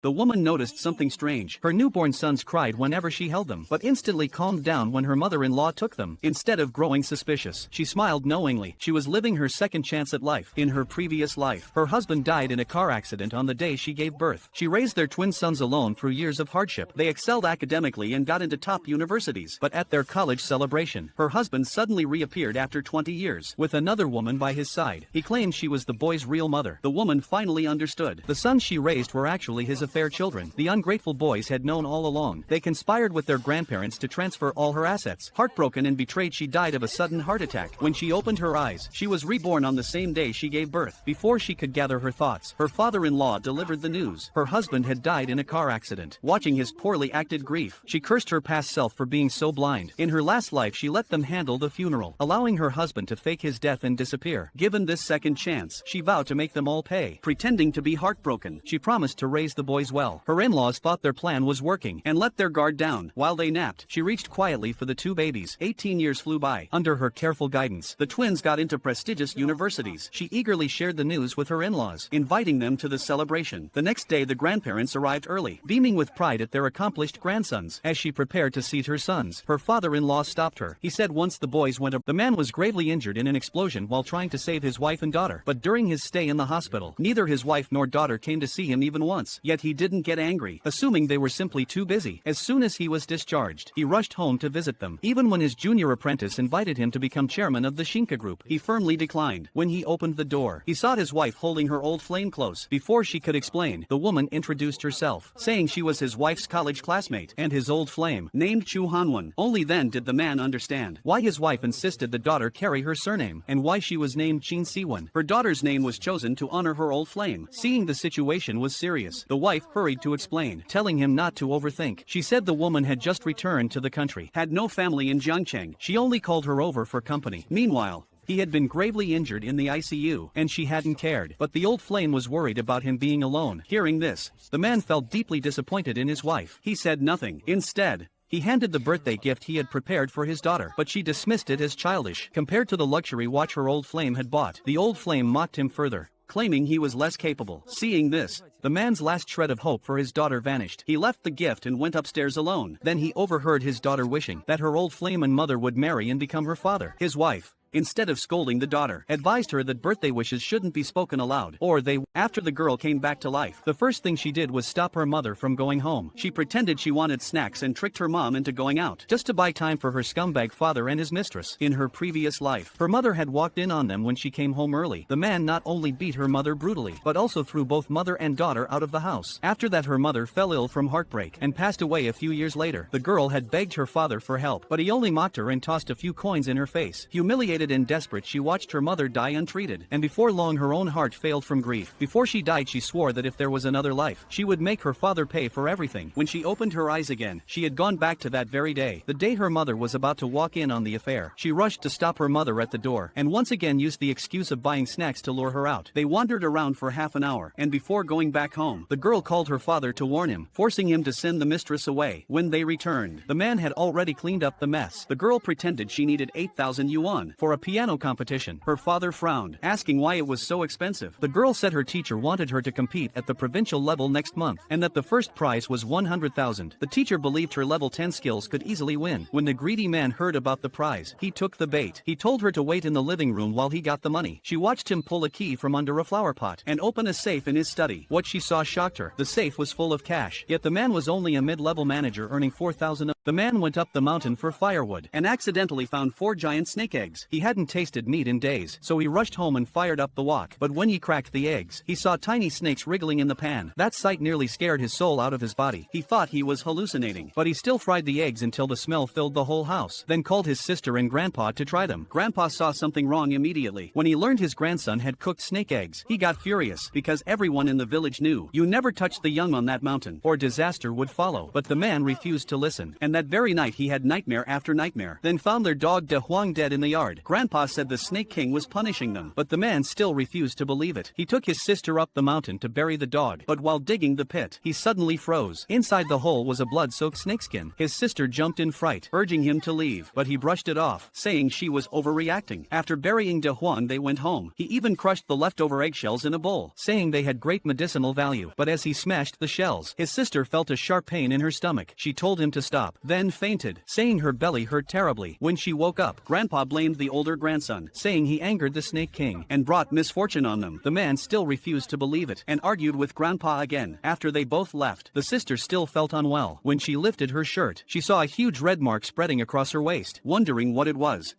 The woman noticed something strange. Her newborn sons cried whenever she held them, but instantly calmed down when her mother-in-law took them. Instead of growing suspicious, she smiled knowingly. She was living her second chance at life. In her previous life, her husband died in a car accident on the day she gave birth. She raised their twin sons alone through years of hardship. They excelled academically and got into top universities. But at their college celebration, her husband suddenly reappeared after 20 years, with another woman by his side. He claimed she was the boy's real mother. The woman finally understood. The sons she raised were actually his affair children. The ungrateful boys had known all along. They conspired with their grandparents to transfer all her assets. Heartbroken and betrayed, she died of a sudden heart attack. When she opened her eyes, she was reborn on the same day she gave birth. Before she could gather her thoughts, her father-in-law delivered the news. Her husband had died in a car accident. Watching his poorly acted grief, she cursed her past self for being so blind. In her last life, she let them handle the funeral, allowing her husband to fake his death and disappear. Given this second chance, she vowed to make them all pay. Pretending to be heartbroken, she promised to raise the boys well. Her in-laws thought their plan was working and let their guard down. While they napped, she reached quietly for the two babies. 18 years flew by. Under her careful guidance, the twins got into prestigious universities. She eagerly shared the news with her in-laws, inviting them to the celebration. The next day, the grandparents arrived early, beaming with pride at their accomplished grandsons. As she prepared to seat her sons, her father-in-law stopped her. He said once the boys went up, the man was gravely injured in an explosion while trying to save his wife and daughter. But during his stay in the hospital, neither his wife nor daughter came to see him even once. Yet he didn't get angry, assuming they were simply too busy. As soon as he was discharged, he rushed home to visit them. Even when his junior apprentice invited him to become chairman of the Shinka group, he firmly declined. When he opened the door, he saw his wife holding her old flame close. Before she could explain, the woman introduced herself, saying she was his wife's college classmate and his old flame, named Chu Hanwon. Only then did the man understand why his wife insisted the daughter carry her surname, and why she was named Chin Siwon. Her daughter's name was chosen to honor her old flame. Seeing the situation was serious, the wife hurried to explain, telling him not to overthink. She said the woman had just returned to the country, had no family in Jiangcheng. She only called her over for company. Meanwhile, he had been gravely injured in the ICU, and she hadn't cared. But the old flame was worried about him being alone. Hearing this, the man felt deeply disappointed in his wife. He said nothing. Instead, he handed the birthday gift he had prepared for his daughter, but she dismissed it as childish compared to the luxury watch her old flame had bought. The old flame mocked him further, claiming he was less capable. Seeing this, the man's last shred of hope for his daughter vanished. He left the gift and went upstairs alone. Then he overheard his daughter wishing that her old flame and mother would marry and become her father. His wife, instead of scolding the daughter, advised her that birthday wishes shouldn't be spoken aloud, or they. After the girl came back to life, the first thing she did was stop her mother from going home. She pretended she wanted snacks and tricked her mom into going out, just to buy time for her scumbag father and his mistress. In her previous life, her mother had walked in on them when she came home early. The man not only beat her mother brutally, but also threw both mother and daughter out of the house. After that, her mother fell ill from heartbreak and passed away a few years later. The girl had begged her father for help, but he only mocked her and tossed a few coins in her face. Humiliated and desperate, she watched her mother die untreated, and before long her own heart failed from grief. Before she died, she swore that if there was another life, she would make her father pay for everything. When she opened her eyes again, she had gone back to that very day, the day her mother was about to walk in on the affair. She rushed to stop her mother at the door, and once again used the excuse of buying snacks to lure her out. They wandered around for half an hour, and before going back home, the girl called her father to warn him, forcing him to send the mistress away. When they returned, the man had already cleaned up the mess. The girl pretended she needed 8,000 yuan for a piano competition. Her father frowned, asking why it was so expensive. The girl said her teacher wanted her to compete at the provincial level next month, and that the first prize was 100,000. The teacher believed her level 10 skills could easily win. When the greedy man heard about the prize, he took the bait. He told her to wait in the living room while he got the money. She watched him pull a key from under a flower pot and open a safe in his study. What she saw shocked her. The safe was full of cash, yet the man was only a mid-level manager earning 4,000. The man went up the mountain for firewood and accidentally found 4 giant snake eggs. He hadn't tasted meat in days, so he rushed home and fired up the wok. But when he cracked the eggs, he saw tiny snakes wriggling in the pan. That sight nearly scared his soul out of his body. He thought he was hallucinating, but he still fried the eggs until the smell filled the whole house, then called his sister and grandpa to try them. Grandpa saw something wrong immediately. When he learned his grandson had cooked snake eggs, he got furious, because everyone in the village knew, you never touch the young on that mountain, or disaster would follow. But the man refused to listen, and that very night he had nightmare after nightmare. Then found their dog De Huang dead in the yard. Grandpa said the Snake King was punishing them, but the man still refused to believe it. He took his sister up the mountain to bury the dog, but while digging the pit, he suddenly froze. Inside the hole was a blood-soaked snakeskin. His sister jumped in fright, urging him to leave, but he brushed it off, saying she was overreacting. After burying De Huang, they went home. He even crushed the leftover eggshells in a bowl, saying they had great medicinal value. But as he smashed the shells, his sister felt a sharp pain in her stomach. She told him to stop, then fainted, saying her belly hurt terribly. When she woke up, Grandpa blamed the older grandson, saying he angered the Snake King and brought misfortune on them. The man still refused to believe it and argued with Grandpa again. After they both left, the sister still felt unwell. When she lifted her shirt, she saw a huge red mark spreading across her waist, wondering what it was.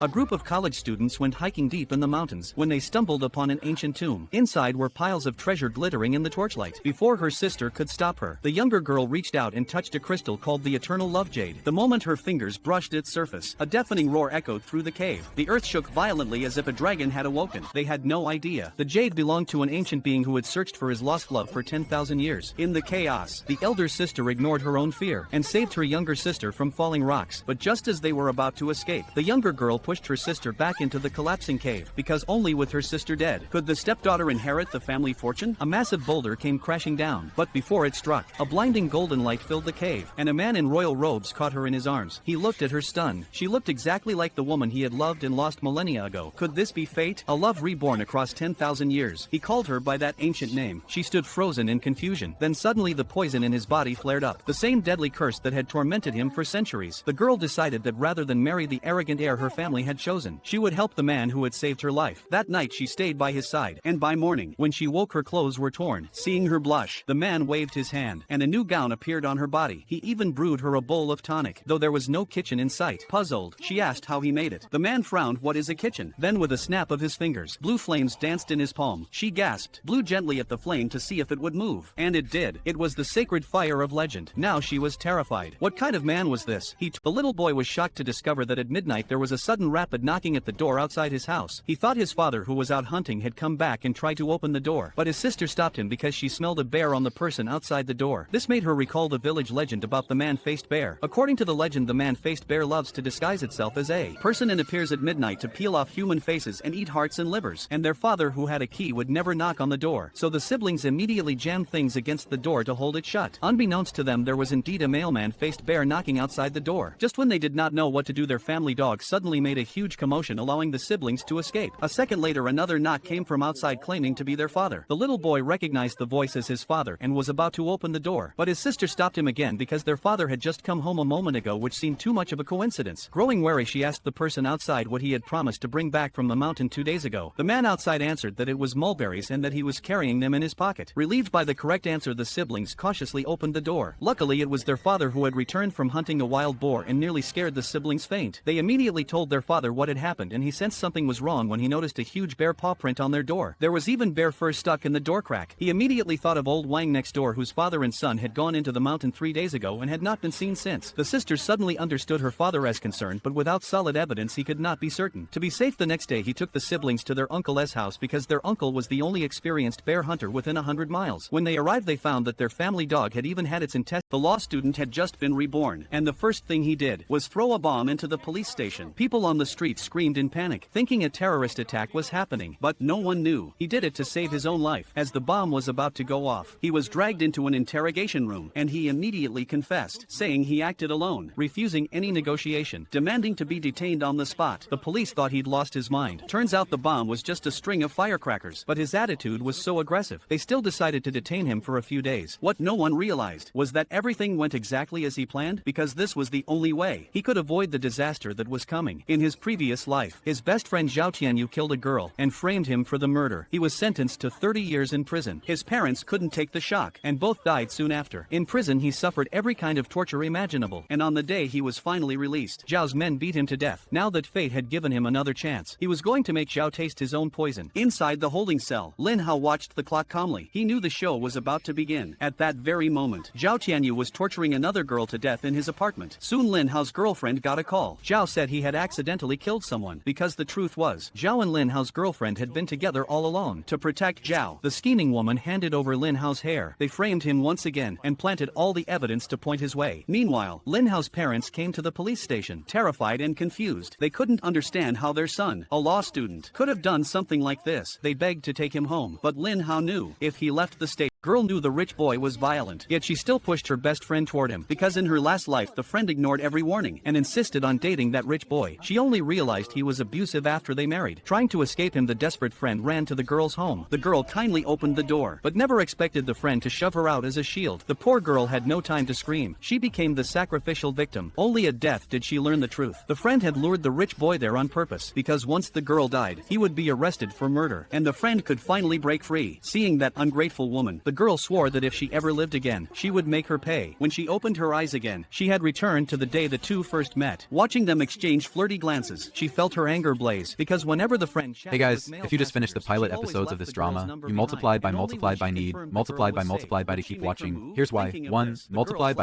A group of college students went hiking deep in the mountains when they stumbled upon an ancient tomb. Inside were piles of treasure glittering in the torchlight. Before her sister could stop her, the younger girl reached out and touched a crystal called the Eternal Love Jade. The moment her fingers brushed its surface, a deafening roar echoed through the cave. The earth shook violently as if a dragon had awoken. They had no idea. The jade belonged to an ancient being who had searched for his lost love for 10,000 years. In the chaos, the elder sister ignored her own fear and saved her younger sister from falling rocks. But just as they were about to escape, the younger girl pushed her sister back into the collapsing cave, because only with her sister dead could the stepdaughter inherit the family fortune. A massive boulder came crashing down, but before it struck, a blinding golden light filled the cave, and a man in royal robes caught her in his arms. He looked at her stunned. She looked exactly like the woman he had loved and lost millennia ago. Could this be fate? A love reborn across 10,000 years. He called her by that ancient name. She stood frozen in confusion. Then suddenly the poison in his body flared up, the same deadly curse that had tormented him for centuries. The girl decided that rather than marry the arrogant heir her family had chosen, she would help the man who had saved her life. That night she stayed by his side, and by morning, when she woke, her clothes were torn. Seeing her blush, the man waved his hand, and a new gown appeared on her body. He even brewed her a bowl of tonic, though there was no kitchen in sight. Puzzled, she asked how he made it. The man frowned. What is a kitchen? Then with a snap of his fingers, blue flames danced in his palm. She gasped, blew gently at the flame to see if it would move. And it did. It was the sacred fire of legend. Now she was terrified. What kind of man was this? The little boy was shocked to discover that at midnight there was a sudden rapid knocking at the door outside his house. He thought his father, who was out hunting, had come back and tried to open the door, but his sister stopped him because she smelled a bear on the person outside the door. This made her recall the village legend about the man-faced bear. According to the legend, the man-faced bear loves to disguise itself as a person and appears at midnight to peel off human faces and eat hearts and livers, and their father, who had a key, would never knock on the door, so the siblings immediately jammed things against the door to hold it shut. Unbeknownst to them, there was indeed a male man-faced bear knocking outside the door. Just when they did not know what to do, their family dog suddenly made a huge commotion, allowing the siblings to escape. A second later, another knock came from outside, claiming to be their father. The little boy recognized the voice as his father and was about to open the door, but his sister stopped him again because their father had just come home a moment ago, which seemed too much of a coincidence. Growing wary, she asked the person outside what he had promised to bring back from the mountain 2 days ago. The man outside answered that it was mulberries and that he was carrying them in his pocket. Relieved by the correct answer, the siblings cautiously opened the door. Luckily, it was their father, who had returned from hunting a wild boar and nearly scared the siblings faint. They immediately told their father what had happened, and he sensed something was wrong when he noticed a huge bear paw print on their door. There was even bear fur stuck in the door crack. He immediately thought of old Wang next door, whose father and son had gone into the mountain 3 days ago and had not been seen since. The sister suddenly understood her father as concerned, but without solid evidence he could not be certain. To be safe, the next day he took the siblings to their uncle's house because their uncle was the only experienced bear hunter within 100 miles. When they arrived, they found that their family dog had even had its intestines. The law student had just been reborn, and the first thing he did was throw a bomb into the police station. People on the street screamed in panic, thinking a terrorist attack was happening, but no one knew he did it to save his own life. As the bomb was about to go off, he was dragged into an interrogation room, and he immediately confessed, saying he acted alone, refusing any negotiation, demanding to be detained on the spot. The police thought he'd lost his mind. Turns out the bomb was just a string of firecrackers, but his attitude was so aggressive, they still decided to detain him for a few days. What no one realized was that everything went exactly as he planned, because this was the only way he could avoid the disaster that was coming. In his previous life, his best friend Zhao Tianyu killed a girl and framed him for the murder. He was sentenced to 30 years in prison. His parents couldn't take the shock, and both died soon after. In prison, he suffered every kind of torture imaginable, and on the day he was finally released, Zhao's men beat him to death. Now that fate had given him another chance, he was going to make Zhao taste his own poison. Inside the holding cell, Lin Hao watched the clock calmly. He knew the show was about to begin. At that very moment, Zhao Tianyu was torturing another girl to death in his apartment. Soon Lin Hao's girlfriend got a call. Zhao said he had accidentally accidentally killed someone, because the truth was, Zhao and Lin Hao's girlfriend had been together all along. To protect Zhao, the scheming woman handed over Lin Hao's hair. They framed him once again and planted all the evidence to point his way. Meanwhile, Lin Hao's parents came to the police station, terrified and confused. They couldn't understand how their son, a law student, could have done something like this. They begged to take him home, but Lin Hao knew, if he left the state, girl knew the rich boy was violent, yet she still pushed her best friend toward him, because in her last life the friend ignored every warning and insisted on dating that rich boy. She only realized he was abusive after they married. Trying to escape him, the desperate friend ran to the girl's home. The girl kindly opened the door, but never expected the friend to shove her out as a shield. The poor girl had no time to scream. She became the sacrificial victim. Only at death did she learn the truth. The friend had lured the rich boy there on purpose, because once the girl died, he would be arrested for murder, and the friend could finally break free. Seeing that ungrateful woman, the girl swore that if she ever lived again, she would make her pay. When she opened her eyes again, she had returned to the day the two first met. Watching them exchange flirty glances, she felt her anger blaze, because whenever the friend Hey guys, if you just finished the pilot episodes of this drama, you multiplied by need, multiplied by to keep watching. Here's why. 1. Multiplied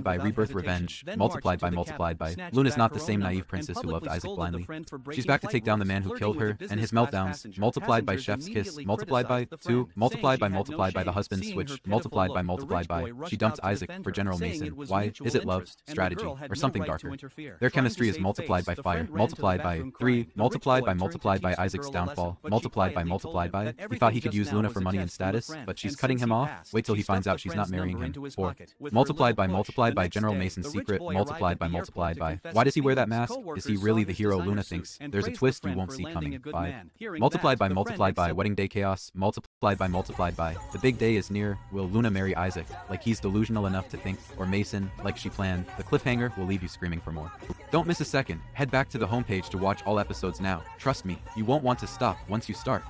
by rebirth revenge, multiplied by. Luna's not the same naive princess who loved Isaac blindly. She's back to take down the man who killed her, and his meltdowns, multiplied by chef's kiss, multiplied by. 2. Multiplied by the husband switch, multiplied by. She dumped Isaac for General Mason. Why? Is it love, strategy, or something darker? Their chemistry is multiplied by fire, multiplied by. 3. Multiplied by Isaac's downfall, multiplied by. He thought he could use Luna for money and status, but she's cutting him off. Wait till he finds out she's not marrying him. 4. Multiplied by General Mason's secret, multiplied by. Why does he wear that mask? Is he really the hero Luna thinks? There's a twist you won't see coming. 5. Multiplied by wedding day chaos, multiplied by. The big day is near. Will Luna marry Isaac, like he's delusional enough to think, or Mason, like she planned? The cliffhanger will leave you screaming for more. Don't miss a second. Head back to the homepage to watch all episodes now. Trust me, you won't want to stop once you start.